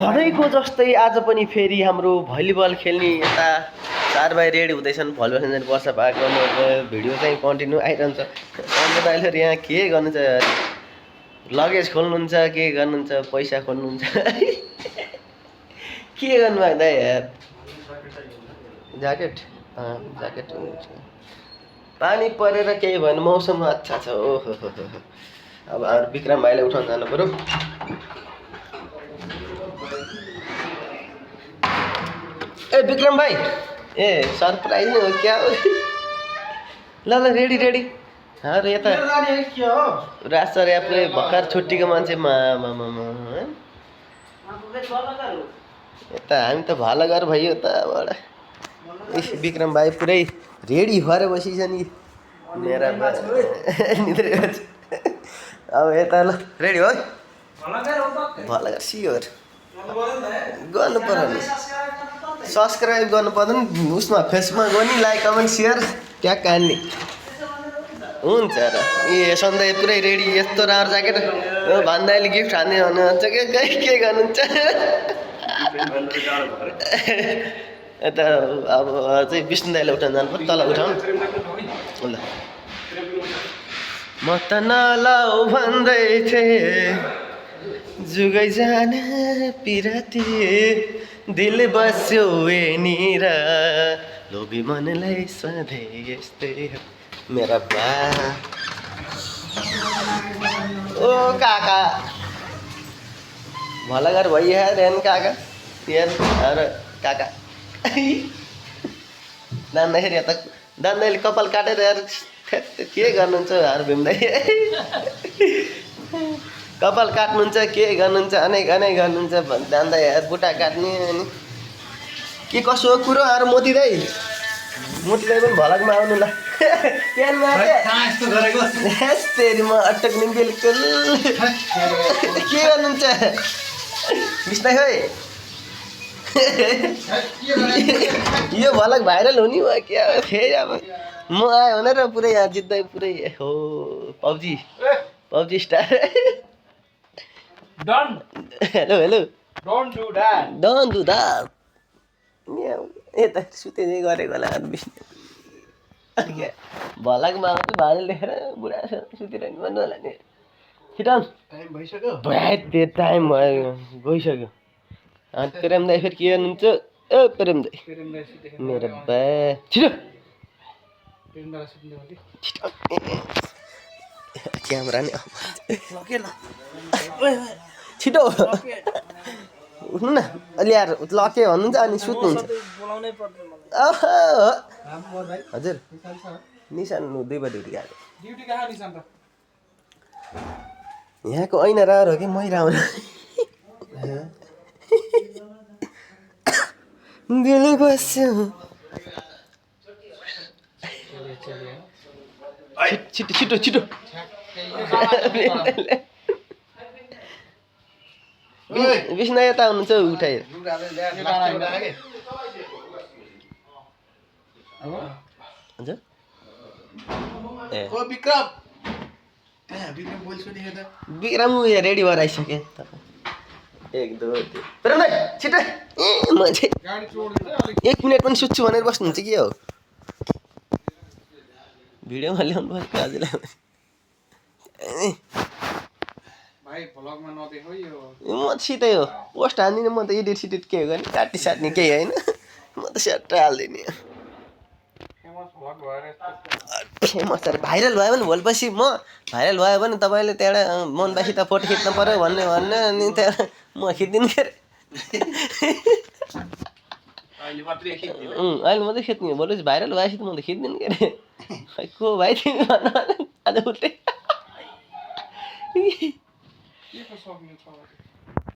सधैँको जस्तै आज पनि फेरि हाम्रो भलिबल खेल्ने यता 4 भाइ रेडी हुँदैछन्। भलिबल खेल्ने वर्ष पाएको भिडियो चाहिँ कन्टिन्यू आइरहन्छ। अन्त दाइले यहाँ के गर्नुहुन्छ, लगेज खोल्नुहुन्छ, के गर्नुहुन्छ, पैसा खोल्नुहुन्छ के गर्नुभएको दाइ यार? ज्याकेट ज्याकेट पानी परेर केही भएन, मौसम अच्छा छ। ओहो हो। अब विक्रम भाइले उठाउन जानु पऱ्यो। ए विक्रम भाइ, ए सरप्राइज नै हो क्या हो? ल रेडी रेडी। यता राज सर यहाँ पुरै भर्खर छुट्टीको मान्छे यता हामी त भालाघर भयो यताबाट। विक्रम भाइ पुरै रेडी भएर बसिन्छ नि मेरा निद्रे। अब यता ल रेडी हो भालाघर सियोर गर्नु पर्यो नि, सब्सक्राइब गर्नु पर्दैन उसमा, फेसबुकमा गर्ने, लाइक कमेन्ट सेयर ट्याग हान्ने हुन्छ र। ए सधैँ पुरै रेडी, यस्तो राम्रो ज्याकेट भन्दा अहिले गिफ्ट हान्ने भन्नुहुन्छ के गर्नुहुन्छ? यता अब चाहिँ विष्णु दाइले उठाउनु जानु पर्यो, तल उठाउनु ल। म त नलाउ भन्दै थिएँ जुगै जान पिराती, दिल बस्यो एनिर लोभी मनलाई सधैँ यस्तै मेरा बा। ओ काका भलागर भइया रेन काका यार काका दान्दाखेरि यता दान्दाले कपाल काटेर यार के गर्नुहुन्छ यार भीम दाइ? कपाल काट्नुहुन्छ के गर्नुहुन्छ, अनेक गर्नुहुन्छ दान्दा यार, बुट्टा काट्ने अनि के कसो हो कुरो? अरू मोती दाइ पनि भलकमा आउनु ल। तेरि म अटक्ने बिल्कुल के गर्नुहुन्छ बिस्तारै खोइ? यो भलक भाइरल हुने भयो क्या फेरि? अब म आयो भने र पुरै यहाँ जित्दै पुरै हो PUBG star. Hello don't do that. यता सुतेदै गरेको होला बिस्ने भलकमा आउँछु भाइरल देखेर बुढा सुतिरहनु भन्नु होला नि। छिटो टाइम भइसक्यो, त्यो टाइम भयो गइसक्यो। प्रेम दाइ फेरि के गर्नुहुन्छ? ए प्रेम दाइ मेरो बा छिटो क्यामेरा नि छिटो उठ्नु न अलि यार, लके भन्नुहुन्छ अनि सुत्नुहुन्छ। हजुर निशान 2 बजे ड्युटी गएको। यहाँको ऐना राम्रो हो कि मैला आउनु? दिल बस्यो छिटो छिटो विष्णु यता हुनुहुन्छ उठाएर। हजुर विक्रम रेडी भएर आइसके। 1 2 3 छिटो। म चाहिँ 1 मिनट पनि सुत्छु भनेर बस्नुहुन्छ के हो? भिडियोमा ल्याउनु पर्छ हजुरलाई। म सिधै हो पोस्ट हाल्दिनँ, म त एडिट सिडिट के हो गर्ने, काट्ने साट्ने केही होइन, म त स्याट्टै हाल्दिनँ। फेमस भाइरल भयो भने भोलिपछि म भाइरल भयो भने तपाईँले त्यहाँबाट मनबासी त फोटो खिच्नु पऱ्यो भन्ने अनि त्यहाँ म खिच्दिनँ के अरे। अहिले मात्रै खिच्ने, भोलिपछि भाइरल भएपछि त म त खिच्दिनँ के अरे। को भाइ तिमी भन्न आज उठ्दै